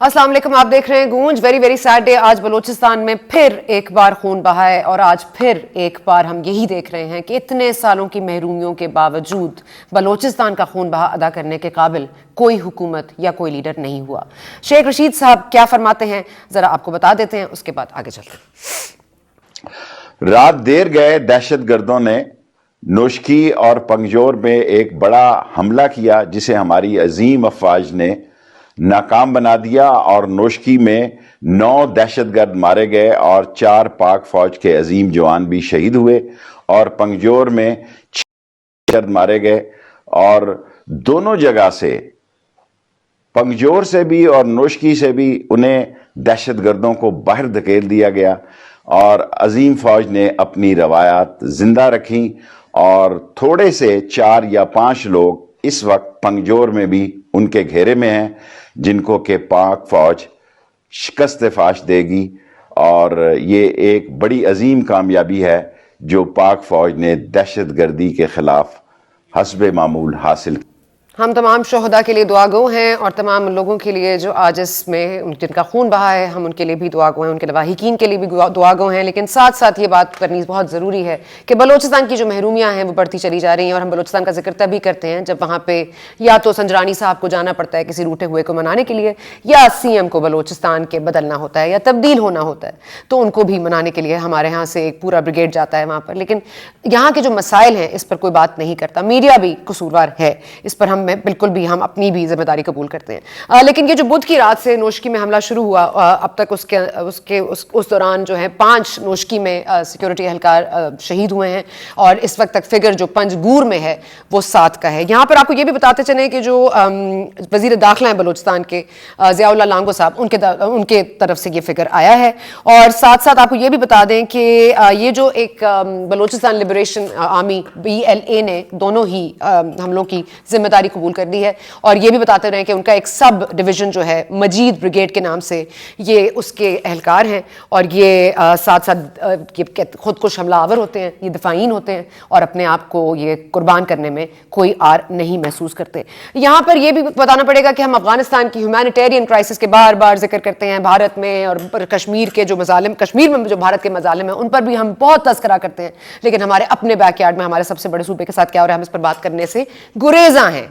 السلام علیکم، آپ دیکھ رہے ہیں گونج. Very very sad day. آج بلوچستان میں پھر ایک بار خون بہا ہے اور آج پھر ایک بار ہم یہی دیکھ رہے ہیں کہ اتنے سالوں کی محرومیوں کے باوجود بلوچستان کا خون بہا ادا کرنے کے قابل کوئی حکومت یا کوئی لیڈر نہیں ہوا. شیخ رشید صاحب کیا فرماتے ہیں ذرا آپ کو بتا دیتے ہیں، اس کے بعد آگے چلتے ہیں. رات دیر گئے دہشت گردوں نے نوشکی اور پنگجور میں ایک بڑا حملہ کیا جسے ہماری عظیم افواج نے ناکام بنا دیا، اور نوشکی میں 9 دہشت گرد مارے گئے اور 4 پاک فوج کے عظیم جوان بھی شہید ہوئے، اور پنگجور میں 6 دہشت گرد مارے گئے. اور دونوں جگہ سے، پنگجور سے بھی اور نوشکی سے بھی، انہیں دہشت گردوں کو باہر دھکیل دیا گیا اور عظیم فوج نے اپنی روایات زندہ رکھیں. اور تھوڑے سے 4 یا 5 لوگ اس وقت پنگجور میں بھی ان کے گھیرے میں ہیں، جن کو کہ پاک فوج شکست فاش دے گی. اور یہ ایک بڑی عظیم کامیابی ہے جو پاک فوج نے دہشت گردی کے خلاف حسب معمول حاصل کی. ہم تمام شہداء کے لیے دعا گو ہیں اور تمام لوگوں کے لیے جو آج اس میں جن کا خون بہا ہے، ہم ان کے لیے بھی دعا گو ہیں، ان کے لواحقین کے لیے بھی دعا گو ہیں. لیکن ساتھ ساتھ یہ بات کرنی بہت ضروری ہے کہ بلوچستان کی جو محرومیاں ہیں وہ بڑھتی چلی جا رہی ہیں، اور ہم بلوچستان کا ذکر تبھی کرتے ہیں جب وہاں پہ یا تو سنجرانی صاحب کو جانا پڑتا ہے کسی روٹے ہوئے کو منانے کے لیے، یا سی ایم کو بلوچستان کے بدلنا ہوتا ہے یا تبدیل ہونا ہوتا ہے، تو ان کو بھی منانے کے لیے ہمارے ہاں سے ایک پورا بریگیڈ جاتا ہے وہاں پر. لیکن یہاں کے جو مسائل ہیں اس پر کوئی بات نہیں کرتا. میڈیا بھی قصوروار ہے اس پر، ہم بالکل بھی ہم اپنی بھی ذمہ داری قبول کرتے ہیں. لیکن یہ جو بدھ کی رات سے نوشکی میں حملہ شروع ہوا، اب تک اس دوران جو ہے 5 نوشکی میں سیکیورٹی اہلکار شہید ہوئے ہیں، اور اس وقت تک فگر جو پنجگور میں ہے وہ 7 کا ہے. یہاں پر آپ کو یہ بھی بتاتے چلیں کہ جو وزیر داخلہ ہیں بلوچستان کے ضیاء اللہ لانگو صاحب، ان کے طرف سے یہ فگر آیا ہے. اور ساتھ ساتھ آپ کو یہ بھی بتا دیں کہ یہ جو ایک بلوچستان لبریشن آرمی BLA نے دونوں ہی حملوں کی ذمہ داری قبول کر لی ہے. اور یہ بھی بتاتے رہے کہ ان کا ایک سب ڈویژن جو ہے مجید بریگیڈ کے نام سے، یہ اس کے اہلکار ہیں، اور یہ ساتھ ساتھ خود کش حملہ آور ہوتے ہیں، یہ دفاعین ہوتے ہیں، اور اپنے آپ کو یہ قربان کرنے میں کوئی آر نہیں محسوس کرتے. یہاں پر یہ بھی بتانا پڑے گا کہ ہم افغانستان کی ہیومینیٹیرین کرائسس کے بار بار ذکر کرتے ہیں، بھارت میں اور کشمیر کے جو مظالم، کشمیر میں جو بھارت کے مظالم ہیں ان پر بھی ہم بہت تذکرہ کرتے ہیں. لیکن ہمارے اپنے بیک یارڈ میں ہمارے سب سے بڑے صوبے کے ساتھ کیا ہو رہا ہے، ہم اس پر بات کرنے سے گریزاں ہیں.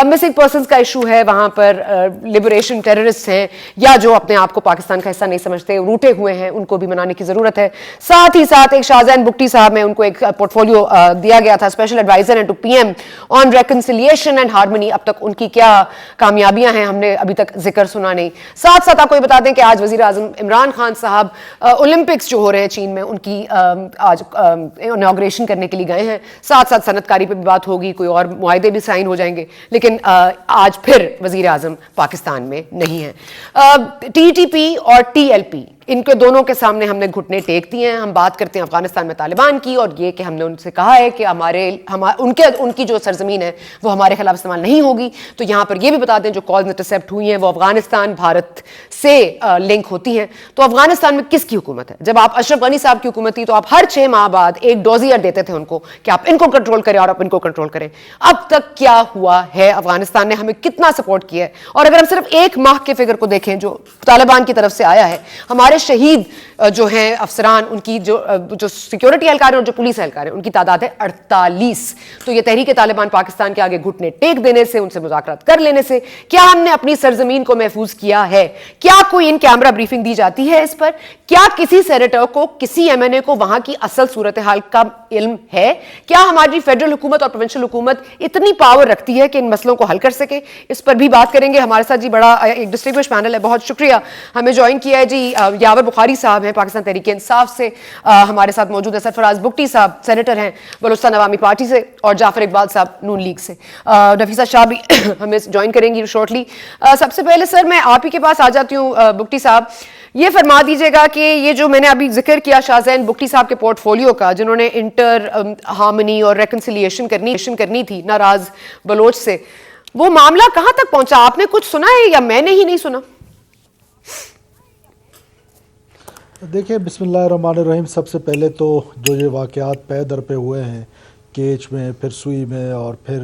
مسنگ پرسنز کا ایشو ہے وہاں پر، لبریشن ٹیررسٹ ہیں یا جو اپنے آپ کو پاکستان کا حصہ نہیں سمجھتے روٹے ہوئے ہیں، ان کو بھی منانے کی ضرورت ہے. ساتھ ہی ساتھ ایک شاہزین بگٹی صاحب ہیں، ان کو ایک پورٹ فولیو دیا گیا تھا، اسپیشل ایڈوائزر ہیں to PM on reconciliation and harmony. اب تک ان کی کیا کامیابیاں ہیں ہم نے ابھی تک ذکر سنا نہیں. ساتھ ساتھ آپ کو یہ بتا دیں کہ آج وزیر اعظم عمران خان صاحب اولمپکس جو ہو رہے ہیں چین میں، ان کی آج انوگریشن کرنے کے لیے گئے ہیں. ساتھ ساتھ صنعت کاری پہ بھی بات ہوگی، کوئی اور معاہدے بھی سائن ہو جائیں گے. لیکن آج پھر وزیر اعظم پاکستان میں نہیں ہیں. TTP اور TLP، ان کے دونوں کے سامنے ہم نے گھٹنے ٹیک دیے ہیں. ہم بات کرتے ہیں افغانستان میں طالبان کی، اور یہ کہ ہم نے ان سے کہا ہے کہ ان کی جو سرزمین ہے وہ ہمارے خلاف استعمال نہیں ہوگی. تو یہاں پر یہ بھی بتا دیں جو کالز انٹرسیپٹ ہوئی ہیں وہ افغانستان بھارت سے لنک ہوتی ہیں. تو افغانستان میں کس کی حکومت ہے؟ جب آپ اشرف غنی صاحب کی حکومت تھی تو آپ ہر 6 ماہ بعد ایک ڈوزیئر دیتے تھے ان کو کہ آپ ان کو کنٹرول کریں اور آپ ان کو کنٹرول کریں. اب تک کیا ہوا ہے؟ افغانستان نے ہمیں کتنا سپورٹ کیا ہے؟ اور اگر ہم صرف 1 ماہ کے فگر کو دیکھیں جو طالبان کی طرف سے آیا ہے، ہمارے شہید جو ہیں افسران، ان کی جو سیکیورٹی اہلکار ہیں اور جو پولیس اہلکار ہیں، ان کی تعداد ہے 48. تو یہ تحریک طالبان پاکستان کے آگے گھٹنے ٹیک دینے سے، ان سے مذاکرات کر لینے سے کیا ہم نے اپنی سرزمین کو محفوظ کیا ہے؟ کیا کوئی ان کیمرہ بریفنگ دی جاتی ہے اس پر؟ کیا کسی سینیٹر کو، کسی MNA کو وہاں کی اصل صورتحال کا علم ہے؟ کیا ہماری فیڈرل حکومت اور پروونشل حکومت اتنی پاور رکھتی ہے کہ ان مسئلوں کو حل کر سکے؟ اس پر بھی بات کریں گے. ہمارے ساتھ جی بڑا ایک ڈسٹنگوش پینل ہے، بہت شکریہ ہمیں جوائن کیا ہے جی. یاور بخاری صاحب ہیں پاکستان تحریک انصاف سے، ہمارے ساتھ موجود ہے سرفراز بگٹی صاحب، سینیٹر ہیں بلوچستان عوامی پارٹی سے، اور جعفر اقبال صاحب نون لیگ سے. نفیسہ شاہ بھی ہمیں جوائن کریں گی شارٹلی. سب سے پہلے سر میں آپ ہی کے پاس آ جاتی ہوں. بگٹی صاحب یہ فرما دیجیے گا کہ یہ جو میں نے ابھی ذکر کیا شاہزین بگٹی صاحب کے پورٹ فولیو کا، جنہوں نے انٹر ہارمنی اور ریکنسیلیشن کرنی تھی ناراض بلوچ سے، وہ معاملہ کہاں تک پہنچا؟ آپ نے کچھ سنا ہے یا میں نے ہی نہیں سنا؟ دیکھیں، بسم اللہ الرحمن الرحیم. سب سے پہلے تو جو یہ واقعات پے در پہ ہوئے ہیں، کیچ میں، پھر سوئی میں، اور پھر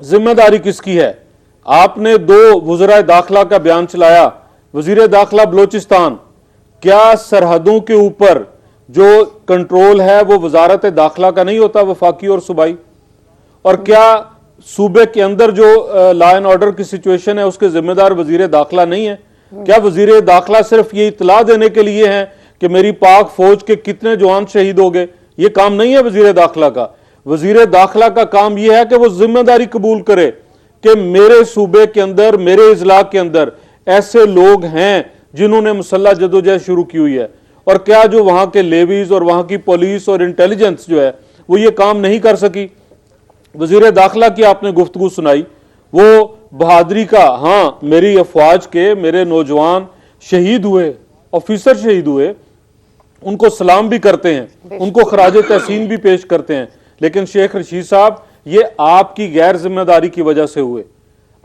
ذمہ داری کس کی ہے؟ آپ نے 2 وزرائے داخلہ کا بیان چلایا. وزیر داخلہ بلوچستان، کیا سرحدوں کے اوپر جو کنٹرول ہے وہ وزارت داخلہ کا نہیں ہوتا، وفاقی اور صوبائی؟ اور کیا صوبے کے اندر جو لا اینڈ آرڈر کی سچویشن ہے اس کے ذمہ دار وزیر داخلہ نہیں ہے؟ کیا وزیر داخلہ صرف یہ اطلاع دینے کے لیے ہیں کہ میری پاک فوج کے کتنے جوان شہید ہو گئے؟ یہ کام نہیں ہے وزیر داخلہ کا. وزیر داخلہ کا کام یہ ہے کہ وہ ذمہ داری قبول کرے کہ میرے صوبے کے اندر، میرے اضلاع کے اندر ایسے لوگ ہیں جنہوں نے مسلح جدوجہد شروع کی ہوئی ہے. اور کیا جو وہاں کے لیویز اور وہاں کی پولیس اور انٹیلیجنس جو ہے وہ یہ کام نہیں کر سکی؟ وزیر داخلہ کی آپ نے گفتگو سنائی، وہ بہادری کا، ہاں میری افواج کے میرے نوجوان شہید ہوئے، آفیسر شہید ہوئے، ان کو سلام بھی کرتے ہیں، ان کو خراج تحسین بھی پیش کرتے ہیں، لیکن شیخ رشید صاحب یہ آپ کی غیر ذمہ داری کی وجہ سے ہوئے.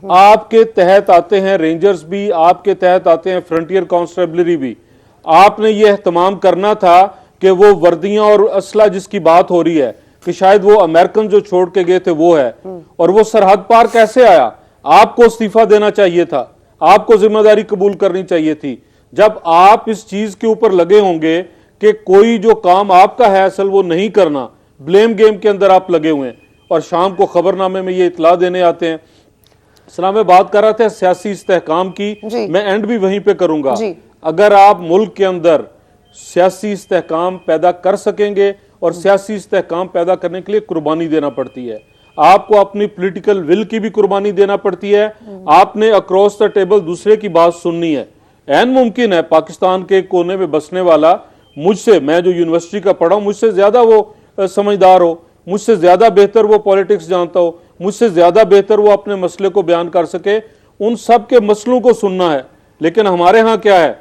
آپ کے تحت آتے ہیں رینجرز بھی، آپ کے تحت آتے ہیں فرنٹیئر کانسٹیبلری بھی. آپ نے یہ اہتمام کرنا تھا کہ وہ وردیاں اور اسلحہ جس کی بات ہو رہی ہے کہ شاید وہ امریکن جو چھوڑ کے گئے تھے وہ ہے، اور وہ سرحد پار کیسے آیا؟ آپ کو استعفیٰ دینا چاہیے تھا، آپ کو ذمہ داری قبول کرنی چاہیے تھی. جب آپ اس چیز کے اوپر لگے ہوں گے کہ کوئی جو کام آپ کا ہے اصل وہ نہیں کرنا، بلیم گیم کے اندر آپ لگے ہوئے ہیں، اور شام کو خبر نامے میں یہ اطلاع دینے آتے ہیں. سلام میں بات کر رہا تھا سیاسی استحکام کی، میں اینڈ بھی وہیں پہ کروں گا. اگر آپ ملک کے اندر سیاسی استحکام پیدا کر سکیں گے، اور سیاسی استحکام پیدا کرنے کے لیے قربانی دینا پڑتی ہے، آپ کو اپنی پولیٹیکل ول کی بھی قربانی دینا پڑتی ہے، آپ نے اکراس دا ٹیبل دوسرے کی بات سننی ہے. این ممکن ہے پاکستان کے کونے میں بسنے والا مجھ سے، میں جو یونیورسٹی کا پڑھا ہوں، مجھ سے زیادہ وہ سمجھدار ہو، مجھ سے زیادہ بہتر وہ پولیٹکس جانتا ہو، مجھ سے زیادہ بہتر وہ اپنے مسئلے کو بیان کر سکے. ان سب کے مسئلوں کو سننا ہے. لیکن ہمارے ہاں کیا ہے،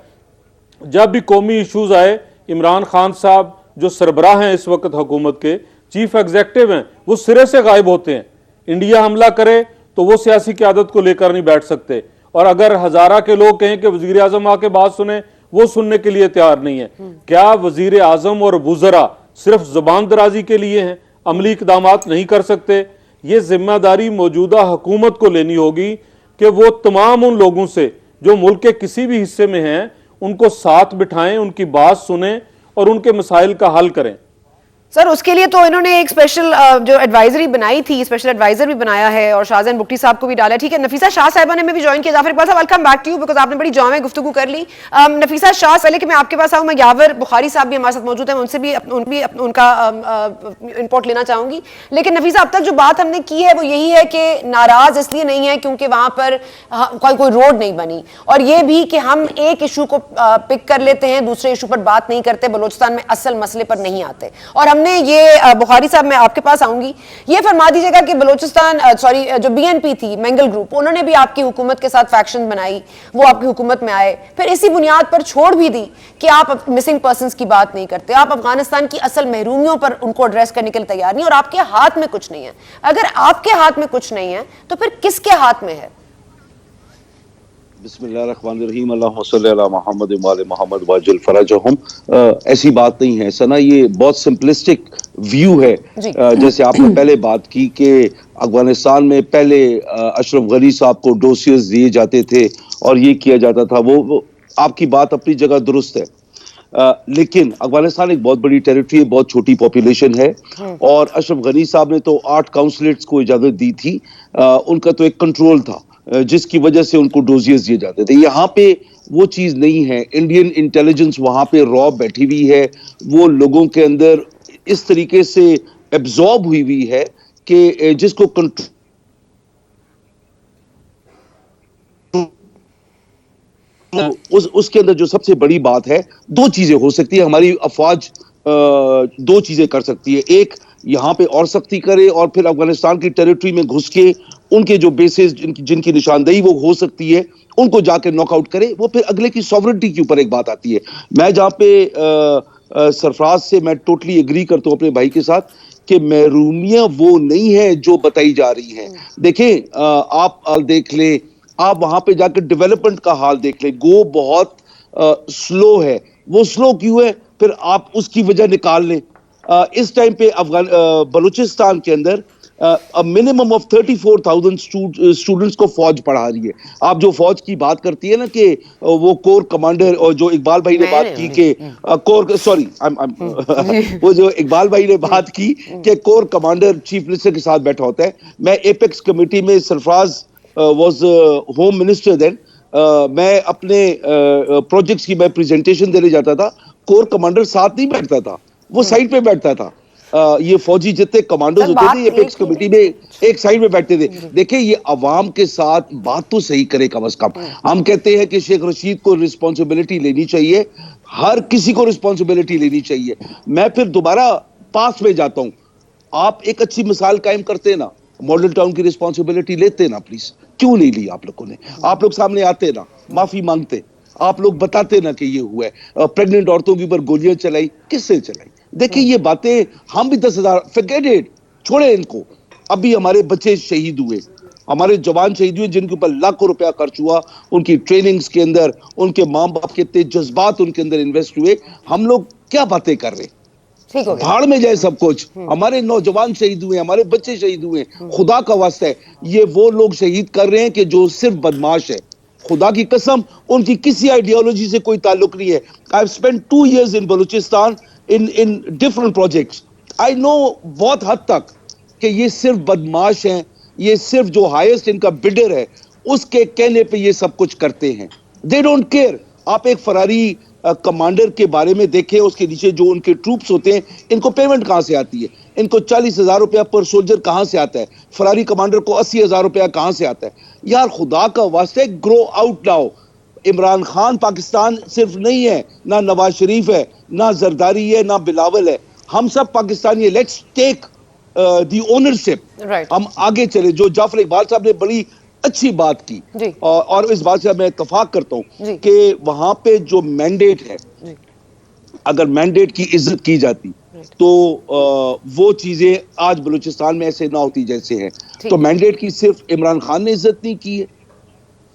جب بھی قومی ایشوز آئے، عمران خان صاحب جو سربراہ ہیں اس وقت حکومت کے، چیف ایگزیکٹو ہیں، وہ سرے سے غائب ہوتے ہیں. انڈیا حملہ کرے تو وہ سیاسی قیادت کو لے کر نہیں بیٹھ سکتے، اور اگر ہزارہ کے لوگ کہیں کہ وزیر اعظم آ کے بات سنیں، وہ سننے کے لیے تیار نہیں ہے. کیا وزیر اعظم اور وزراء صرف زبان درازی کے لیے ہیں، عملی اقدامات نہیں کر سکتے؟ یہ ذمہ داری موجودہ حکومت کو لینی ہوگی کہ وہ تمام ان لوگوں سے جو ملک کے کسی بھی حصے میں ہیں ان کو ساتھ بٹھائیں، ان کی بات سنیں اور ان کے مسائل کا حل کریں. سر اس کے لیے تو انہوں نے ایک اسپیشل جو ایڈوائزری بنائی تھی، اسپیشل ایڈوائزر بھی بنایا ہے اور شاہزین بگٹی صاحب کو بھی ڈالا ہے. ٹھیک ہے، نفیسہ شاہ صاحبہ نے بھی جوائن کیا. Zafar Iqbal sahab welcome back to you, because آپ نے بڑی جامع گفتگو کر لی. نفیسہ شاہ، پہلے کہ میں آپ کے پاس آؤں، میں یاور بخاری صاحب بھی ہمارے ساتھ موجود ہیں، ان سے بھی ان کا انپوٹ لینا چاہوں گی. لیکن نفیسہ اب تک جو بات ہم نے کی ہے وہ یہی ہے کہ ناراض اس لیے نہیں ہے کیونکہ وہاں پر کوئی روڈ نہیں بنی، اور یہ بھی کہ ہم ایک ایشو کو پک کر لیتے ہیں، دوسرے ایشو پر بات نہیں کرتے، بلوچستان میں اصل مسئلے پر نہیں آتے. اور ہم نے یہ بخاری صاحب میں آپ کے پاس آؤں گی، یہ فرما دیجیے گا کہ بلوچستان جو بی این پی تھی، مینگل گروپ، انہوں نے بھی آپ کی حکومت کے ساتھ فیکشن بنائی، وہ آپ کی حکومت میں آئے، پھر اسی بنیاد پر چھوڑ بھی دی کہ آپ مسنگ پرسنز کی بات نہیں کرتے، آپ افغانستان کی اصل محرومیوں پر ان کو ایڈریس کرنے کے لیے تیار نہیں، اور آپ کے ہاتھ میں کچھ نہیں ہے. اگر آپ کے ہاتھ میں کچھ نہیں ہے تو پھر کس کے ہاتھ میں ہے؟ بسم اللہ الرحمن الرحیم، اللہم صلی علی محمد وعلی محمد واجل فرجہم. ایسی بات نہیں ہے سنا، یہ بہت سمپلسٹک ویو ہے. جیسے آپ نے پہلے بات کی کہ افغانستان میں پہلے اشرف غنی صاحب کو ڈوسیز دیے جاتے تھے اور یہ کیا جاتا تھا، وہ آپ کی بات اپنی جگہ درست ہے. لیکن افغانستان ایک بہت بڑی ٹیریٹری ہے، بہت چھوٹی پاپولیشن ہے، اور اشرف غنی صاحب نے تو 8 کاؤنسلیٹس کو اجازت دی تھی. ان کا تو ایک کنٹرول تھا جس کی وجہ سے ان کو ڈوزیز دیے جاتے تھے. یہاں پہ وہ چیز نہیں ہے. انڈین انٹیلیجنس وہاں پہ رعب بیٹھی ہوئی ہے، وہ لوگوں کے اندر اس طریقے سے ایبزارب ہوئی ہے کہ جس کو اس کے اندر جو سب سے بڑی بات ہے، 2 چیزیں ہو سکتی ہے. ہماری افواج 2 چیزیں کر سکتی ہے. ایک، یہاں پہ اور سختی کرے اور پھر افغانستان کی ٹیریٹری میں گھس کے ان کے جو بیسز جن کی نشاندہی وہ ہو سکتی ہے ان کو جا کے ناک آؤٹ کرے. وہ پھر اگلے کی سوورنٹی کے اوپر ایک بات آتی ہے. میں جہاں پہ سرفراز سے میں ٹوٹلی ایگری کرتا ہوں اپنے بھائی کے ساتھ کہ محرومیاں وہ نہیں ہیں جو بتائی جا رہی ہیں. دیکھیں آپ دیکھ لیں، آپ وہاں پہ جا کے ڈیولپمنٹ کا حال دیکھ لیں، گو بہت سلو ہے. وہ سلو کیوں ہے؟ پھر آپ اس کی وجہ نکال لیں. اس ٹائم پہ بلوچستان کے اندر minimum of 34,000 students کو فوج پڑھا رہی ہے. آپ جو فوج کی بات کرتی ہے نا کہ وہ کور کمانڈر, اور جو اقبال بھائی نے بات کی کہ وہ جو اقبال بھائی نے بات کی کہ کور کمانڈر چیف منسٹر کے ساتھ بیٹھا ہوتا ہے. میں ایپیکس کمیٹی میں, سرفراز واز ہوم منسٹر دین, میں اپنے پروجیکٹس کی میں پریزنٹیشن دینے جاتا تھا, کور کمانڈر ساتھ نہیں بیٹھتا تھا, وہ سائڈ پہ بیٹھتا تھا. یہ فوجی جتنے کمانڈوز ہوتے تھے ایپیکس کمیٹی میں ایک سائڈ میں بیٹھتے تھے. دیکھیں یہ عوام کے ساتھ بات تو صحیح کرے کم از کم. ہم کہتے ہیں کہ شیخ رشید کو رسپانسبلٹی لینی چاہیے, ہر کسی کو رسپانسبلٹی لینی چاہیے. میں پھر دوبارہ پاس میں جاتا ہوں, آپ ایک اچھی مثال قائم کرتے نا, ماڈل ٹاؤن کی رسپانسبلٹی لیتے نا پلیز, کیوں نہیں لی آپ لوگوں نے؟ آپ لوگ سامنے آتے نا, معافی مانگتے, آپ لوگ بتاتے نا کہ یہ ہوا ہے. پریگننٹ عورتوں کے اوپر گولیاں چلائی, کس سے چلائی؟ دیکھیں یہ باتیں ہم بھی 10,000 forget it, چھوڑے ان کو. ابھی ہمارے بچے شہید ہوئے, ہمارے جوان شہید ہوئے جن کے اوپر لاکھوں روپیہ خرچ ہوا, ان کی ٹریننگز کے اندر ان کے ماں باپ کے اتنے جذبات ان کے اندر انویسٹ ہوئے. ہم لوگ کیا باتیں کر رہے ہیں؟ بھاڑ میں جائے سب کچھ. ہمارے نوجوان شہید ہوئے, ہمارے بچے شہید ہوئے. خدا کا واسطہ ہے, یہ وہ لوگ شہید کر رہے ہیں کہ جو صرف بدماش ہے. خدا کی قسم ان کی کسی آئیڈیالوجی سے کوئی تعلق نہیں ہے. I've spent 2 years in Balochistan in different projects. I know بہت حد تک کہ یہ صرف بدماش ہیں, یہ صرف جو ہائیسٹ ان کا بڈر ہے اس کے کہنے پہ یہ سب کچھ کرتے ہیں. They don't care. آپ ایک فراری کمانڈر کے بارے میں دیکھیں, اس کے نیچے جو ان کے ٹروپس ہوتے ہیں, ان کو پیمنٹ کہاں سے آتی ہے؟ ان کو 40,000 روپیہ پر سولجر کہاں سے آتا ہے؟ فراری کمانڈر کو 80,000 روپیہ کہاں سے آتا ہے؟ یار خدا کا واسطے grow out now. Imran Khan Pakistan صرف نہیں ہے, نہ نواز شریف ہے, نہ زرداری ہے, نہ بلاول ہے. ہم سب پاکستانی ہیں. Let's take the ownership. ہم آگے چلے. جو جعفر اقبال صاحب نے بڑی اچھی بات کی, اور اس بات سے میں اتفاق کرتا ہوں کہ وہاں پہ جو مینڈیٹ ہے, اگر مینڈیٹ کی عزت کی جاتی تو وہ چیزیں آج بلوچستان میں ایسے نہ ہوتی جیسے ہیں. تو مینڈیٹ کی صرف عمران خان نے عزت نہیں کی ہے,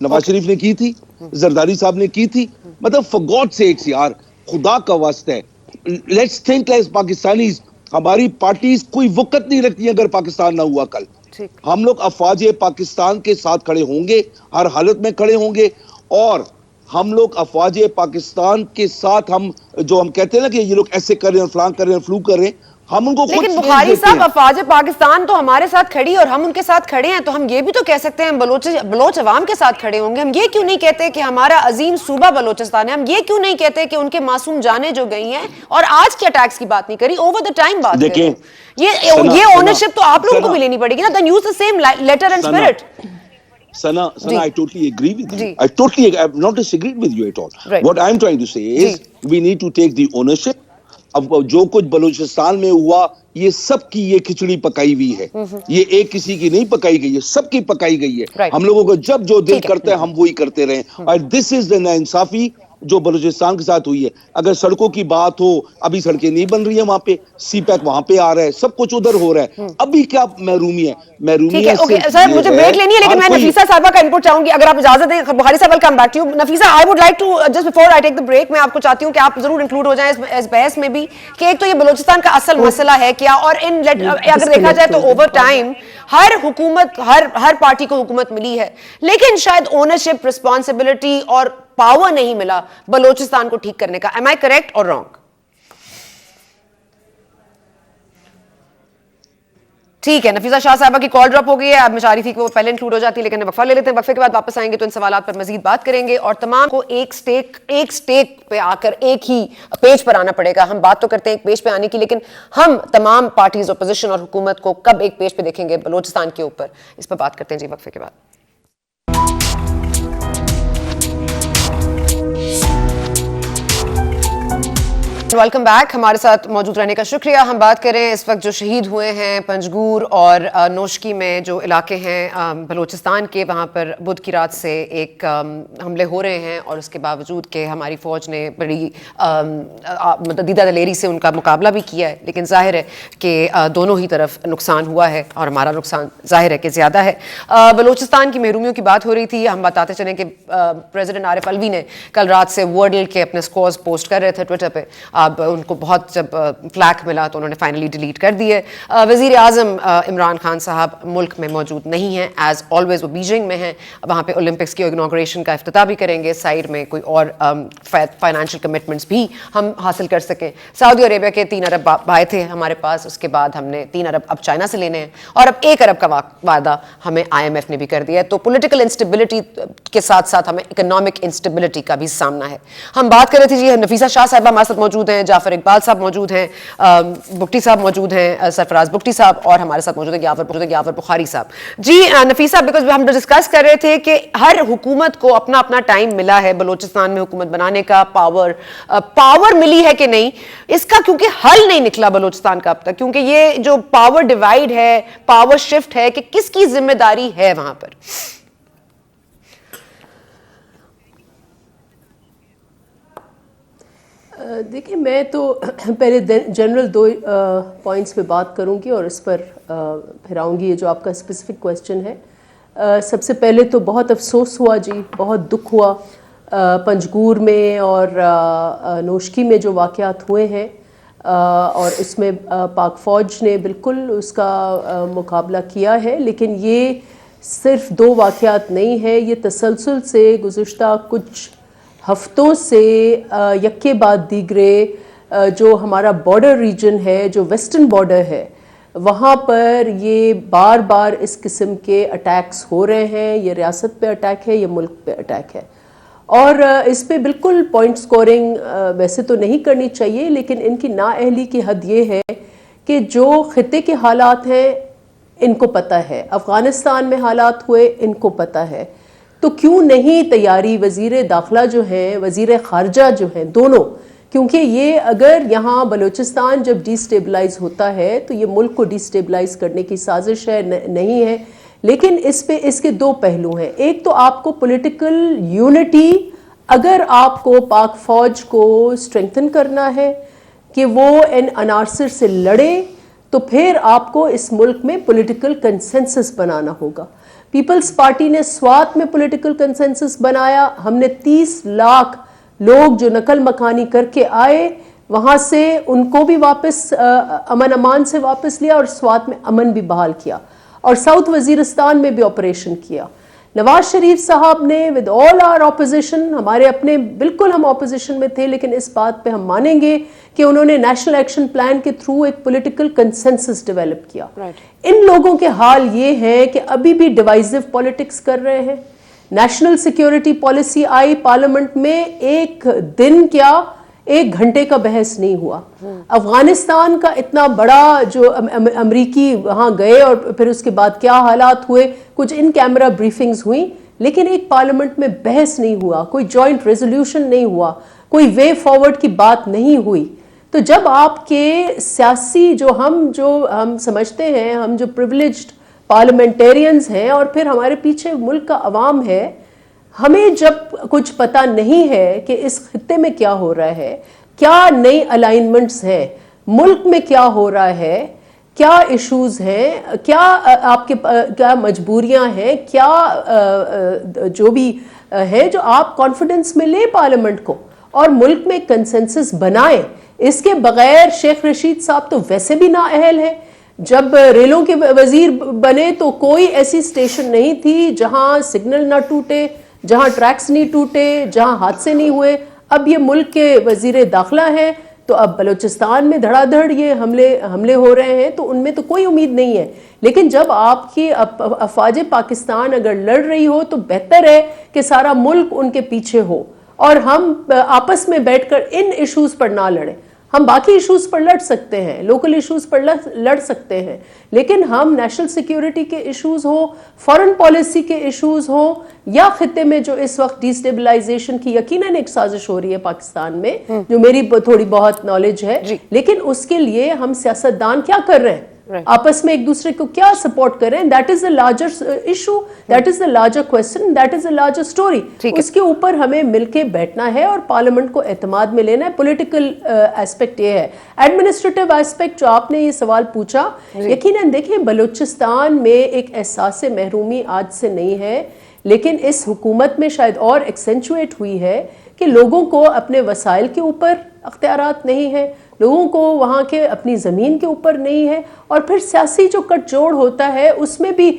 نواز شریف نے کی تھی, زرداری صاحب نے کی تھی. مطلب for God's sakes یار, خدا کا واسطہ ہے, لیٹس تھنک ایز پاکستانیز. ہماری پارٹیز کوئی وقت نہیں رکھتی اگر پاکستان نہ ہوا کل. ہم لوگ افواج پاکستان کے ساتھ کھڑے ہوں گے, ہر حالت میں کھڑے ہوں گے. اور ہم لوگ افواج پاکستان کے ساتھ, ہم جو ہم کہتے ہیں نا کہ یہ لوگ ایسے کر رہے ہیں, فلان کر رہے ہیں, فلو کر رہے ہیں, ہم ان کو لیکن بخاری صاحب افواج پاکستان تو ہمارے ساتھ کھڑی اور ہم ان کے ساتھ کھڑے ہیں, تو ہم یہ بھی تو کہہ سکتے ہیں بلوچ عوام کے ساتھ کھڑے ہوں گے. ہم یہ کیوں نہیں کہتے کہ ہمارا عظیم صوبہ بلوچستان ہے؟ ہم یہ کیوں نہیں کہتے کہ ان کے معصوم جانیں جو گئی ہیں, اور آج کے اٹیکس کی بات نہیں کری, اوور دا ٹائم بات کریں. یہ اونرشپ تو آپ لوگوں کو بھی لینی پڑے گی نا. then use the same letter and spirit. Sana, I totally agree with you. I'm not disagreeing with you at all. What I'm trying to say is we need to take the ownership. اب جو کچھ بلوچستان میں ہوا یہ سب کی یہ کھچڑی پکائی ہوئی ہے, یہ ایک کسی کی نہیں پکائی گئی ہے, سب کی پکائی گئی ہے. ہم لوگوں کو جب جو دل کرتا ہے ہم وہی کرتے رہے. اور دس از دا ناانصافی جو بلوچستان کے ساتھ ہوئی ہے. اگر سڑکوں کی بات ہو, ابھی سڑکیں نہیں بن رہی ہیں وہاں پہ, سی پیک وہاں پہ آ رہا ہے, سب کچھ ادھر ہو رہا ہے. ابھی کیا محرومی ہے؟ محرومی ہے. سر مجھے بریک لینی ہے, لیکن میں نفیسہ صاحبہ کا انپٹ چاہوں گی اگر آپ اجازت دیں. Bukhari sahab welcome back to you. Nafeesa, I would like to just before I take the break, میں آپ کو چاہتی ہوں کہ آپ ضرور انکلوڈ ہو جائیں اس بحث میں بھی, کہ ایک تو یہ بلوچستان کا اصل مسئلہ ہے کیا, اور اگر دیکھا جائے تو اوور ٹائم ہر حکومت, ہر پارٹی کو حکومت ملی ہے, لیکن شاید اونرشپ, رسپانسبلٹی اور پاور نہیں ملا بلوچستان کو ٹھیک کرنے کا. am I correct or wrong? ٹھیک ہے, نفیسہ شاہ صاحبہ کی کال ڈراپ ہو گئی ہے. اب میں چاہ رہی تھی کہ وہ پہلے انکلوڈ ہو جاتی, لیکن وقفہ لے لیتے ہیں. وقفے کے بعد واپس آئیں گے تو ان سوالات پر مزید بات کریں گے, اور تمام کو ایک سٹیک پہ آ کر ایک ہی پیج پر آنا پڑے گا. ہم بات تو کرتے ہیں ایک پیج پہ آنے کی, لیکن ہم تمام پارٹیز, اپوزیشن اور حکومت کو کب ایک پیج پہ دیکھیں گے بلوچستان کے اوپر, اس پر بات کرتے ہیں جی وقفے کے بعد. Welcome back. ہمارے ساتھ موجود رہنے کا شکریہ. ہم بات کریں اس وقت جو شہید ہوئے ہیں پنجگور اور نوشکی میں جو علاقے ہیں بلوچستان کے, وہاں پر بدھ کی رات سے ایک حملے ہو رہے ہیں, اور اس کے باوجود کہ ہماری فوج نے بڑی دیدہ دلیری سے ان کا مقابلہ بھی کیا ہے, لیکن ظاہر ہے کہ دونوں ہی طرف نقصان ہوا ہے, اور ہمارا نقصان ظاہر ہے کہ زیادہ ہے. بلوچستان کی محرومیوں کی بات ہو رہی تھی. ہم بتاتے چلیں کہ پریزیڈنٹ عارف الوی نے کل رات سے ورڈل کے اپنے اسکورز پوسٹ کر رہے تھے ٹویٹر پہ, اب ان کو بہت جب فلیک ملا تو انہوں نے فائنلی ڈیلیٹ کر دیے. وزیر اعظم عمران خان صاحب ملک میں موجود نہیں ہیں, ایز آلویز وہ بیجنگ میں ہیں, وہاں پہ اولمپکس کی انوگریشن کا افتتاح بھی کریں گے, سائڈ میں کوئی اور فائنینشیل کمٹمنٹس بھی ہم حاصل کر سکیں. سعودی عربیہ کے 3 ارب آئے تھے ہمارے پاس, اس کے بعد ہم نے 3 ارب اب چائنا سے لینے ہیں, اور اب 1 ارب کا وعدہ ہمیں IMF نے بھی کر دیا ہے. تو پولیٹیکل انسٹیبلٹی کے ساتھ ساتھ ہمیں اکنامک انسٹیبلٹی کا بھی سامنا ہے. ہم بات کر رہے تھے جی, نفیسہ شاہ صاحبہ ہمارے ساتھ موجود ہیں, جعفر اقبال صاحب موجود ہیں, بگٹی صاحب موجود ہیں, سرفراز بگٹی صاحب, اور ہمارے ساتھ موجود ہیں جعفر بخاری صاحب. جی نفیسہ, بیکاز ہم ڈسکس کر رہے تھے کہ ہر حکومت کو اپنا اپنا ٹائم ملا ہے بلوچستان میں حکومت بنانے کا, پاور ملی ہے کہ نہیں, اس کا کیونکہ حل نہیں نکلا بلوچستان کا اب تک, کیونکہ یہ جو پاور ڈیوائیڈ ہے, پاور شفٹ ہے, کہ کس کی ذمہ داری ہے وہاں پر. دیکھیں, میں تو پہلے جنرل 2 پوائنٹس پہ بات کروں گی اور اس پر پھر آؤں گی. یہ جو آپ کا اسپیسیفک کویسچن ہے, سب سے پہلے تو بہت افسوس ہوا جی, بہت دکھ ہوا پنجگور میں اور نوشکی میں جو واقعات ہوئے ہیں, اور اس میں پاک فوج نے بالکل اس کا مقابلہ کیا ہے. لیکن یہ صرف 2 واقعات نہیں ہیں, یہ تسلسل سے گزشتہ کچھ ہفتوں سے یکے بعد دیگرے جو ہمارا بارڈر ریجن ہے, جو ویسٹرن بارڈر ہے, وہاں پر یہ بار بار اس قسم کے اٹیکس ہو رہے ہیں. یہ ریاست پہ اٹیک ہے, یہ ملک پہ اٹیک ہے, اور اس پہ بالکل پوائنٹ سکورنگ ویسے تو نہیں کرنی چاہیے, لیکن ان کی نااہلی کی حد یہ ہے کہ جو خطے کے حالات ہیں ان کو پتہ ہے, افغانستان میں حالات ہوئے ان کو پتہ ہے, تو کیوں نہیں تیاری وزیر داخلہ جو ہیں, وزیر خارجہ جو ہیں, دونوں, کیونکہ یہ اگر یہاں بلوچستان جب ڈی سٹیبلائز ہوتا ہے تو یہ ملک کو ڈی سٹیبلائز کرنے کی سازش ہے, نہیں ہے. لیکن اس کے 2 پہلو ہیں. ایک تو آپ کو پولیٹیکل یونٹی, اگر آپ کو پاک فوج کو اسٹرینتھن کرنا ہے کہ وہ ان عناصر سے لڑے, تو پھر آپ کو اس ملک میں پولیٹیکل کنسنسس بنانا ہوگا. پیپلز پارٹی نے سوات میں پولیٹیکل کنسنسس بنایا. ہم نے 30 لاکھ لوگ جو نقل مکانی کر کے آئے وہاں سے, ان کو بھی واپس امن امان سے واپس لیا, اور سوات میں امن بھی بحال کیا, اور ساؤتھ وزیرستان میں بھی آپریشن کیا. نواز شریف صاحب نے ود آل آر اپوزیشن, ہمارے اپنے بالکل ہم اپوزیشن میں تھے, لیکن اس بات پہ ہم مانیں گے کہ انہوں نے نیشنل ایکشن پلان کے تھرو ایک پولیٹیکل کنسنسس ڈیولپ کیا. ان لوگوں کے حال یہ ہے کہ ابھی بھی ڈیوائزو پالیٹکس کر رہے ہیں. نیشنل سیکیورٹی پالیسی آئی پارلیمنٹ میں, ایک دن کیا 1 گھنٹے کا بحث نہیں ہوا. افغانستان کا اتنا بڑا جو امریکی وہاں گئے اور پھر اس کے بعد کیا حالات ہوئے, کچھ ان کیمرہ بریفنگز ہوئیں, لیکن ایک پارلیمنٹ میں بحث نہیں ہوا, کوئی جوائنٹ ریزولوشن نہیں ہوا, کوئی وے فارورڈ کی بات نہیں ہوئی. تو جب آپ کے سیاسی جو ہم سمجھتے ہیں, ہم جو پریولیجڈ پارلیمنٹیرینز ہیں, اور پھر ہمارے پیچھے ملک کا عوام ہے, ہمیں جب کچھ پتہ نہیں ہے کہ اس خطے میں کیا ہو رہا ہے, کیا نئی الائنمنٹس ہیں, ملک میں کیا ہو رہا ہے, کیا ایشوز ہیں, کیا آپ کے کیا مجبوریاں ہیں, کیا جو بھی ہے, جو آپ کانفیڈنس میں لیں پارلیمنٹ کو اور ملک میں کنسنسس بنائیں. اس کے بغیر شیخ رشید صاحب تو ویسے بھی نااہل ہیں. جب ریلوں کے وزیر بنے تو کوئی ایسی اسٹیشن نہیں تھی جہاں سگنل نہ ٹوٹے, جہاں ٹریکس نہیں ٹوٹے, جہاں حادثے نہیں ہوئے. اب یہ ملک کے وزیر داخلہ ہیں, تو اب بلوچستان میں دھڑا دھڑ یہ حملے ہو رہے ہیں, تو ان میں تو کوئی امید نہیں ہے. لیکن جب آپ کی افواج پاکستان اگر لڑ رہی ہو تو بہتر ہے کہ سارا ملک ان کے پیچھے ہو, اور ہم آپس میں بیٹھ کر ان ایشوز پر نہ لڑیں. ہم باقی ایشوز پر لڑ سکتے ہیں, لوکل ایشوز پر لڑ سکتے ہیں, لیکن ہم نیشنل سیکیورٹی کے ایشوز ہوں, فارن پالیسی کے ایشوز ہوں, یا خطے میں جو اس وقت ڈی سٹیبلائزیشن کی یقیناً ایک سازش ہو رہی ہے پاکستان میں, جو میری تھوڑی بہت نالج ہے, لیکن اس کے لیے ہم سیاستدان کیا کر رہے ہیں, آپس میں ایک دوسرے کو کیا سپورٹ کر رہے ہیں. That is a larger issue, that is a larger question, that is a larger story. اس کے اوپر ہمیں مل کے بیٹھنا ہے اور پارلیمنٹ کو اعتماد میں لینا ہے. پولیٹیکل ایسپیکٹ یہ ہے. ایڈمنسٹریٹو ایسپیکٹ جو آپ نے یہ سوال پوچھا, یقیناً دیکھیں بلوچستان میں ایک احساس محرومی آج سے نہیں ہے, لیکن اس حکومت میں شاید اور ایکسینچویٹ ہوئی ہے کہ لوگوں کو اپنے وسائل کے اوپر اختیارات نہیں ہیں, لوگوں کو وہاں کے اپنی زمین کے اوپر نہیں ہے, اور پھر سیاسی جو کٹ جوڑ ہوتا ہے اس میں بھی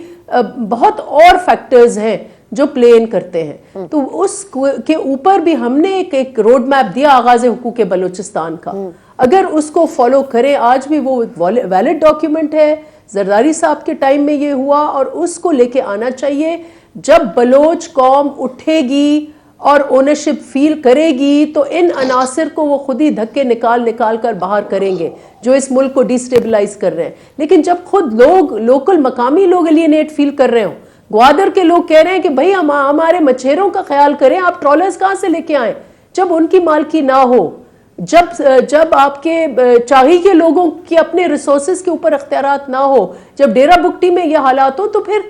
بہت اور فیکٹرز ہیں جو پلے ان کرتے ہیں. تو اس کے اوپر بھی ہم نے ایک روڈ میپ دیا آغاز حقوق بلوچستان کا, اگر اس کو فالو کریں, آج بھی وہ ویلڈ ڈاکیومنٹ ہے, زرداری صاحب کے ٹائم میں یہ ہوا, اور اس کو لے کے آنا چاہیے. جب بلوچ قوم اٹھے گی اور اونرشپ فیل کرے گی تو ان عناصر کو وہ خود ہی دھکے نکال کر باہر کریں گے جو اس ملک کو ڈیسٹیبلائز کر رہے ہیں. لیکن جب خود لوگ لوکل مقامی لوگ الینیٹ فیل کر رہے ہوں, گوادر کے لوگ کہہ رہے ہیں کہ بھئی ہمارے مچھیروں کا خیال کریں, آپ ٹرالرز کہاں سے لے کے آئیں جب ان کی مالکی نہ ہو, جب آپ کے چاہی کے لوگوں کے اپنے ریسورسز کے اوپر اختیارات نہ ہو, جب ڈیرہ بگٹی میں یہ حالات ہو تو پھر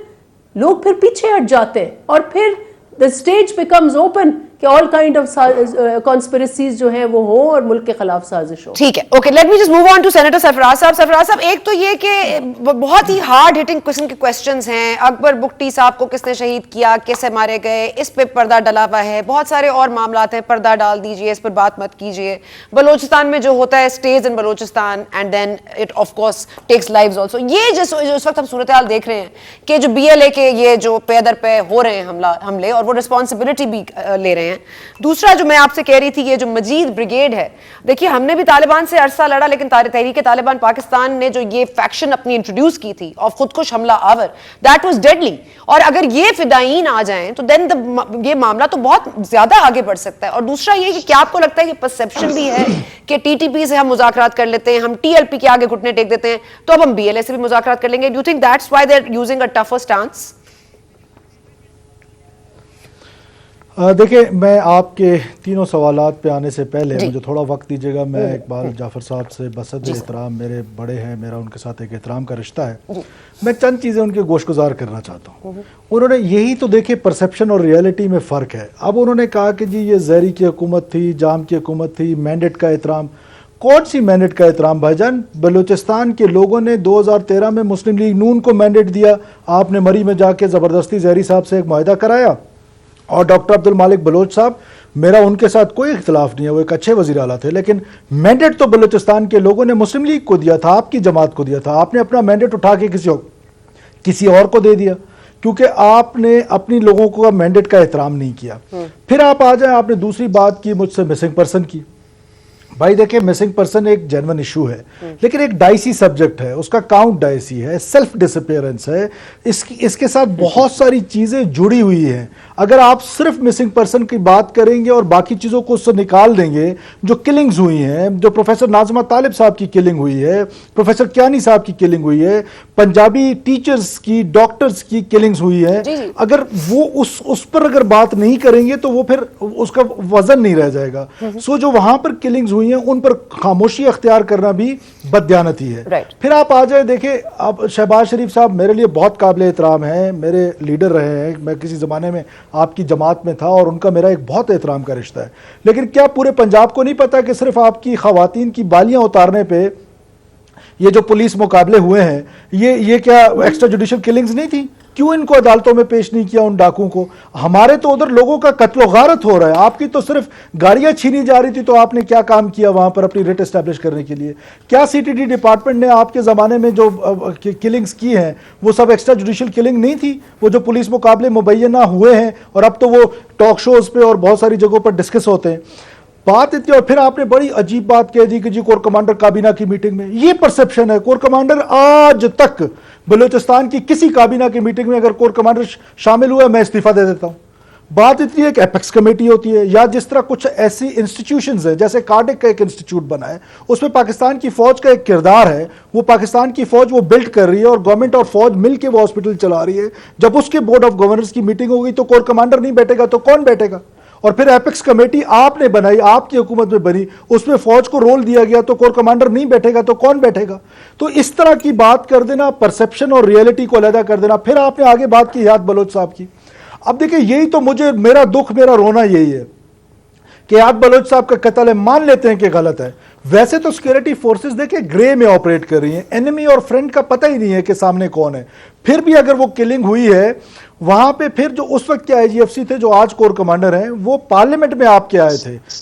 لوگ پھر پیچھے ہٹ جاتے ہیں, اور پھر the stage becomes open کہ all kind of conspiracies جو ہیں وہ ہوں اور ملک کے خلاف سازش ہو. ٹھیک ہے, okay, let me just move on to senator Sarfaraz sahab. Sarfaraz صاحب, ایک تو یہ کہ بہت ہی ہارڈ ہٹنگ قسم کے کویسچنز ہیں. اکبر بگٹی صاحب کو کس نے شہید کیا, کیسے مارے گئے, اس پہ پردہ ڈلا ہوا ہے. بہت سارے اور معاملات ہیں, پردہ ڈال دیجئے, اس پر بات مت کیجئے. بلوچستان میں جو ہوتا ہے stays in Balochistan and then it of course takes lives also. یہ اس وقت ہم صورتحال دیکھ رہے ہیں کہ جو BLA کے یہ جو پے در پہ ہو رہے ہیں حملے, اور وہ رسپانسبلٹی بھی لے رہے ہیں. دوسرا جو میں آپ سے کہہ رہی تھی, یہ جو مجید بریگیڈ ہے, دیکھیے ہم نے بھی طالبان سے عرصہ لڑا, لیکن تحریک طالبان پاکستان نے جو یہ فیکشن اپنی انٹروڈیوس کی تھی آف خودکش حملہ آور, دیٹ واز ڈیڈلی. اور اگر یہ فدائین آ جائیں تو دین یہ معاملہ تو بہت زیادہ آگے بڑھ سکتا ہے. اور دوسرا یہ کہ کیا آپ کو لگتا ہے کہ پرسیپشن بھی ہے کہ TTP سے ہم مذاکرات کر لیتے ہیں, ہم TLP کے آگے گھٹنے ٹیک دیتے ہیں, تو اب ہم BLA سے بھی مذاکرات کر لیں گے. Do you think that's why they are using a tougher stance? دیکھیں, میں آپ کے تینوں سوالات پہ آنے سے پہلے مجھے تھوڑا وقت دیجیے گا. میں اقبال جعفر صاحب سے بصد احترام, میرے بڑے ہیں, میرا ان کے ساتھ ایک احترام کا رشتہ ہے, میں چند چیزیں ان کے گوش گزار کرنا چاہتا ہوں. انہوں نے یہی تو دیکھے پرسیپشن اور ریئلٹی میں فرق ہے. اب انہوں نے کہا کہ جی یہ زہری کی حکومت تھی, جام کی حکومت تھی, مینڈیٹ کا احترام. کون سی مینڈیٹ کا احترام بھائی جان؟ بلوچستان کے لوگوں نے 2013 میں مسلم لیگ نون کو مینڈیٹ دیا, آپ نے مری میں جا کے زبردستی زہری صاحب سے ایک معاہدہ کرایا, اور ڈاکٹر عبد المالک بلوچ صاحب, میرا ان کے ساتھ کوئی اختلاف نہیں ہے, وہ ایک اچھے وزیر اعلیٰ تھے, لیکن مینڈیٹ تو بلوچستان کے لوگوں نے مسلم لیگ کو دیا تھا, آپ کی جماعت کو دیا تھا. آپ نے اپنا مینڈیٹ اٹھا کے کسی اور کو دے دیا کیونکہ آپ نے اپنی لوگوں کو مینڈیٹ کا احترام نہیں کیا. پھر آپ آ جائیں, آپ نے دوسری بات کی مجھ سے مسنگ پرسن کی. بھائی دیکھیں, مسنگ پرسن ایک جینون ایشو ہے, لیکن ایک ڈائسی سبجیکٹ ہے, اس کا کاؤنٹ ڈائسی ہے, سیلف ڈسپیئرنس ہے, اس کے ساتھ بہت ساری چیزیں جڑی ہوئی ہیں. اگر آپ صرف مسنگ پرسن کی بات کریں گے اور باقی چیزوں کو اس سے نکال دیں گے, جو کلنگز ہوئی ہیں, جو پروفیسر ناظمہ طالب صاحب کی کلنگ ہوئی ہے, پروفیسر کیانی صاحب کی کلنگ ہوئی ہے, پنجابی ٹیچرز کی, ڈاکٹرز کی کلنگز ہوئی ہیں, اگر وہ اس پر اگر بات نہیں کریں گے تو وہ پھر اس کا وزن نہیں رہ جائے گا. سو جو وہاں پر کلنگز ہوئی ہیں ان پر خاموشی اختیار کرنا بھی بددیانتی ہے. پھر آپ آ جائے, دیکھیں اب شہباز شریف صاحب میرے لیے بہت قابل احترام ہیں, میرے لیڈر رہے ہیں, میں کسی زمانے میں آپ کی جماعت میں تھا اور ان کا میرا ایک بہت احترام کا رشتہ ہے. لیکن کیا پورے پنجاب کو نہیں پتا کہ صرف آپ کی خواتین کی بالیاں اتارنے پہ یہ جو پولیس مقابلے ہوئے ہیں, یہ کیا ایکسٹرا جوڈیشل کلنگز نہیں تھی؟ کیوں ان کو عدالتوں میں پیش نہیں کیا ان ڈاکوں کو؟ ہمارے تو ادھر لوگوں کا قتل و غارت ہو رہا ہے, آپ کی تو صرف گاڑیاں چھینی جا رہی تھی, تو آپ نے کیا کام کیا وہاں پر اپنی ریٹ اسٹیبلش کرنے کے لیے؟ کیا CTD ڈپارٹمنٹ نے آپ کے زمانے میں جو کلنگز کی ہیں وہ سب ایکسٹرا جوڈیشل کلنگ نہیں تھی؟ وہ جو پولیس مقابلے مبینہ ہوئے ہیں اور اب تو وہ ٹاک شوز پہ اور بہت ساری جگہوں پر ڈسکس ہوتے ہیں, بات اتنی. اور پھر آپ نے بڑی عجیب بات کہہ دی کہ جی کور کمانڈر کابینہ کی میٹنگ میں, یہ پرسپشن ہے. کور کمانڈر آج تک بلوچستان کی کسی کابینہ کی میٹنگ میں اگر کور کمانڈر شامل ہوا ہے, میں استعفیٰ دے دیتا ہوں. بات اتنی ہے کہ ایپیکس کمیٹی ہوتی ہے, یا جس طرح کچھ ایسی انسٹیٹیوشنز ہیں, جیسے کارڈک کا ایک انسٹیٹیوٹ بنا ہے, اس میں پاکستان کی فوج کا ایک کردار ہے, وہ پاکستان کی فوج وہ بلڈ کر رہی ہے اور گورنمنٹ اور فوج مل کے وہ ہاسپٹل چلا رہی ہے. جب اس کے بورڈ آف گورنرز کی میٹنگ ہوگی تو کور کمانڈر نہیں بیٹھے گا تو کون بیٹھے گا؟ اور پھر ایپیکس کمیٹی آپ نے بنائی, آپ کی حکومت میں بنی, اس میں فوج کو رول دیا گیا, تو کور کمانڈر نہیں بیٹھے گا تو کون بیٹھے گا؟ تو اس طرح کی بات کر دینا, پرسیپشن اور ریئلٹی کو علیحدہ کر دینا. پھر آپ نے آگے بات کی حیات بلوچ صاحب کی. اب دیکھیں, یہی تو مجھے, میرا دکھ, میرا رونا یہی ہے کہ حیات بلوچ صاحب کا قتل ہے, مان لیتے ہیں کہ غلط ہے, ویسے تو سیکورٹی فورسز دیکھیں گرے میں آپریٹ کر رہی ہیں, انیمی اور فرینڈ کا پتہ ہی نہیں ہے کہ سامنے کون ہے. پھر بھی اگر وہ کلنگ ہوئی ہے وہاں پہ, پھر جو اس وقت کے IGFC تھے جو آج کور کمانڈر ہیں, وہ پارلیمنٹ میں آپ کے آئے تھے,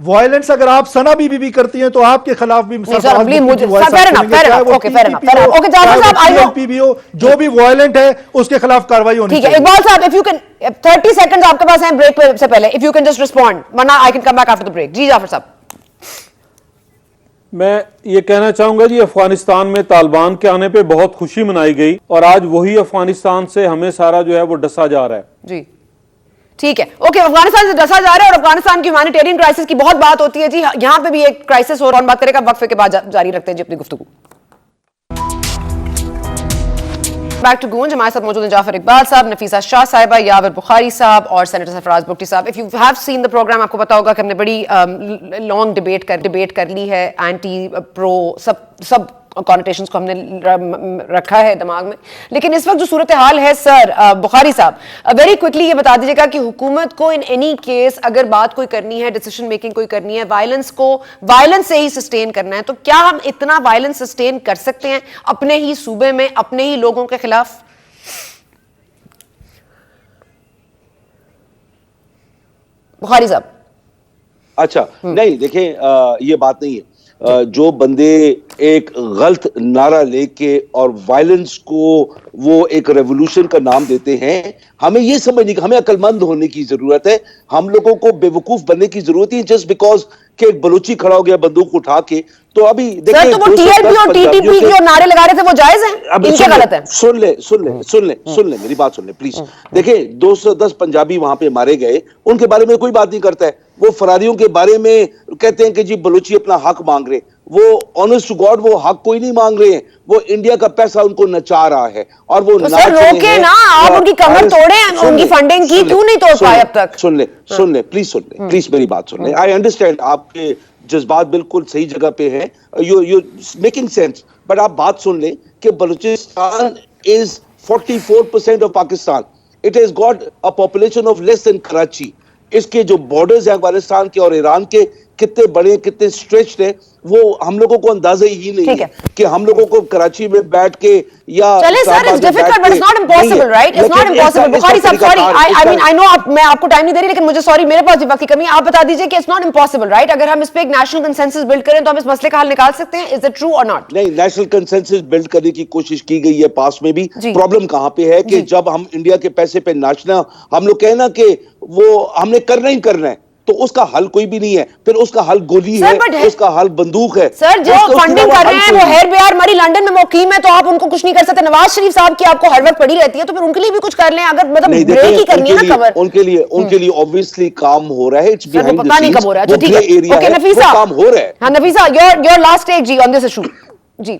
وائلنس اگر آپ سنا بی کرتی ہیں تو آپ کے خلاف بھی جو بھی وائلنٹ ہے اس کے خلاف کاروائی ہونی چاہیے. اقبال صاحب if you can 30 seconds آپ کے پاس ہیں بریک سے پہلے, if you can just respond ورنہ I can come back after the break. جی جعفر صاحب. میں یہ کہنا چاہوں گا جی, افغانستان میں طالبان کے آنے پہ بہت خوشی منائی گئی اور آج وہی افغانستان سے ہمیں سارا جو ہے وہ ڈسا جا رہا ہے. جی ٹھیک ہے, اوکے, افغانستان سے ڈسا جا رہا ہے اور افغانستان کی ہیومینیٹیرین کرائسس کی بہت بات ہوتی ہے. جی یہاں پہ بھی ایک کرائسس ہو رہا ہے, بات کرے گا وقفے کے بعد جاری رکھتے ہیں جی اپنی گفتگو. بیک ٹو گونج, ہمارے ساتھ موجود ہیں جعفر اقبال صاحب, نفیسہ شاہ صاحبہ, یاور بخاری صاحب اور senator Sarfraz Bugti sahab. If you have seen the programme, آپ کو پتا ہوگا کہ ہم نے بڑی لانگ ڈبیٹ کر لی ہے, اینٹی پرو سب کانوٹیشنز کو ہم نے رکھا ہے دماغ میں. لیکن اس وقت جو صورتحال ہے سر بخاری صاحب, ویری کوئکلی یہ بتا دیجیے گا کہ حکومت کو ان اینی کیس اگر بات کوئی کرنی ہے, ڈیسیشن میکنگ کوئی کرنی ہے, وائلنس سے ہی سسٹین کرنا ہے, تو کیا ہم اتنا وائلنس سسٹین کر سکتے ہیں اپنے ہی صوبے میں اپنے ہی لوگوں کے خلاف؟ بخاری صاحب. اچھا نہیں دیکھیں, یہ بات نہیں ہے. جو بندے ایک غلط نعرہ لے کے اور وائلنس کو وہ ایک ریولوشن کا نام دیتے ہیں, ہمیں یہ سمجھنے ہمیں عقل مند ہونے کی ضرورت ہے. ہم لوگوں کو بے وقوف بننے کی ضرورت ہے جسٹ بیکاز کہ ایک بلوچی کھڑا ہو گیا بندوق اٹھا کے. تو ابھی دیکھیں تو وہ ٹی ایل پی اور ٹی ٹی پی جو نعرے لگا رہے تھے وہ جائز ہیں, ان کے غلط ہیں؟ سن لیں میری بات سن لیں پلیز. دیکھیں 210 پنجابی وہاں پہ مارے گئے, ان کے بارے میں کوئی بات نہیں کرتا ہے. وہ فراریوں کے بارے میں کہتے ہیں کہ جی بلوچی اپنا حق مانگ رہے, وہ آنسٹ ٹو گاڈ وہ حق کوئی نہیں مانگ رہے ہیں, وہ انڈیا کا پیسہ ان کو نچا رہا ہے اور وہ سر روکے نا, آپ ان کی کمر توڑے, ان کی فنڈنگ کی کیوں نہیں توڑ پائے اب تک؟ سن لیں پلیز میری بات سن لیں. آئی انڈرسٹینڈ آپ کے جذبات بالکل صحیح جگہ پہ ہیں, یو میکنگ سینس, بٹ آپ بات سن لیں کہ Balochistan is 44% of Pakistan. It has got a population of less than Karachi. اس کے جو بارڈرز ہیں افغانستان کے اور ایران کے کتنے بڑے کتنے اسٹریچڈ ہیں, وہ ہم لوگوں کو اندازہ ہی نہیں ہے کہ ہم لوگوں کو کراچی میں بیٹھ کے یا چلے sir it's difficult but it's not impossible right, it's not impossible. Bukhari sahab sorry, آئی نو میں آپ کو ٹائم نہیں دے رہی, لیکن مجھے سوری میرے پاس بھی وقت کی کمی ہے. آپ بتا دیجیے کہ اٹس ناٹ امپاسبل رائٹ, اگر ہم اس پہ ایک نیشنل کنسنسس بلڈ کریں تو ہم اس مسئلے کا حل نکال سکتے ہیں. از اٹ ٹرو اور ناٹ؟ نہیں, نیشنل کنسنسس بلڈ کرنے کی کوشش کی گئی ہے پاس میں بھی. پرابلم کہاں پہ ہے کہ جب ہم انڈیا کے پیسے پہ ناچنا, ہم لوگ کہنا کہ وہ ہم نے کرنا ہی کرنا ہے, تو اس کا حل کوئی بھی نہیں ہے. پھر اس کا حل گولی ہے, اس کا حل بندوق ہے. سر جو فنڈنگ کر رہے ہیں وہ ہیر بیار مری لنڈن میں مقیم ہے, تو آپ ان کو کچھ نہیں کر سکتے. نواز شریف صاحب کی آپ کو ہر وقت پڑی رہتی ہے, تو پھر ان کے لیے بھی کچھ کر لیں. اگر مطلب بریک ہی کرنی ہے نا کور, ان کے لیے obviously کام ہو رہا ہے. پتا نہیں کب ہو رہا ہے. ٹھیک ہے, اوکے نفیسہ, کام ہو رہا ہے. ہاں Nafisa, your last take G on this issue. جی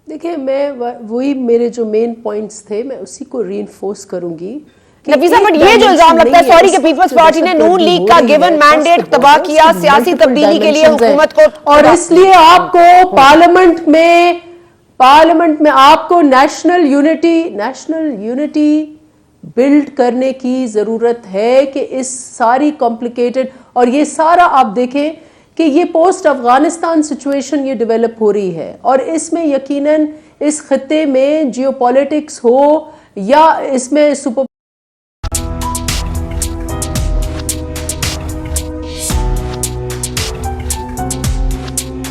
دیکھیں, میں وہی میرے جو مین پوائنٹس تھے میں اسی کو ری انفورس کروں گی. نفیسہ بٹ یہ جو الزام لگتا ہے سوری کہ پیپلز پارٹی نے نون لیگ کا گیون مینڈیٹ تباہ کیا سیاسی تبدیلی کے لیے حکومت کو, اور اس لیے آپ کو پارلیمنٹ میں آپ کو نیشنل یونٹی بلڈ کرنے کی ضرورت ہے کہ اس ساری کمپلیکیٹڈ, اور یہ سارا آپ دیکھیں کہ یہ پوسٹ افغانستان سچویشن یہ ڈیولپ ہو رہی ہے, اور اس میں یقیناً اس خطے میں جیو پالیٹکس ہو یا اس میں سپر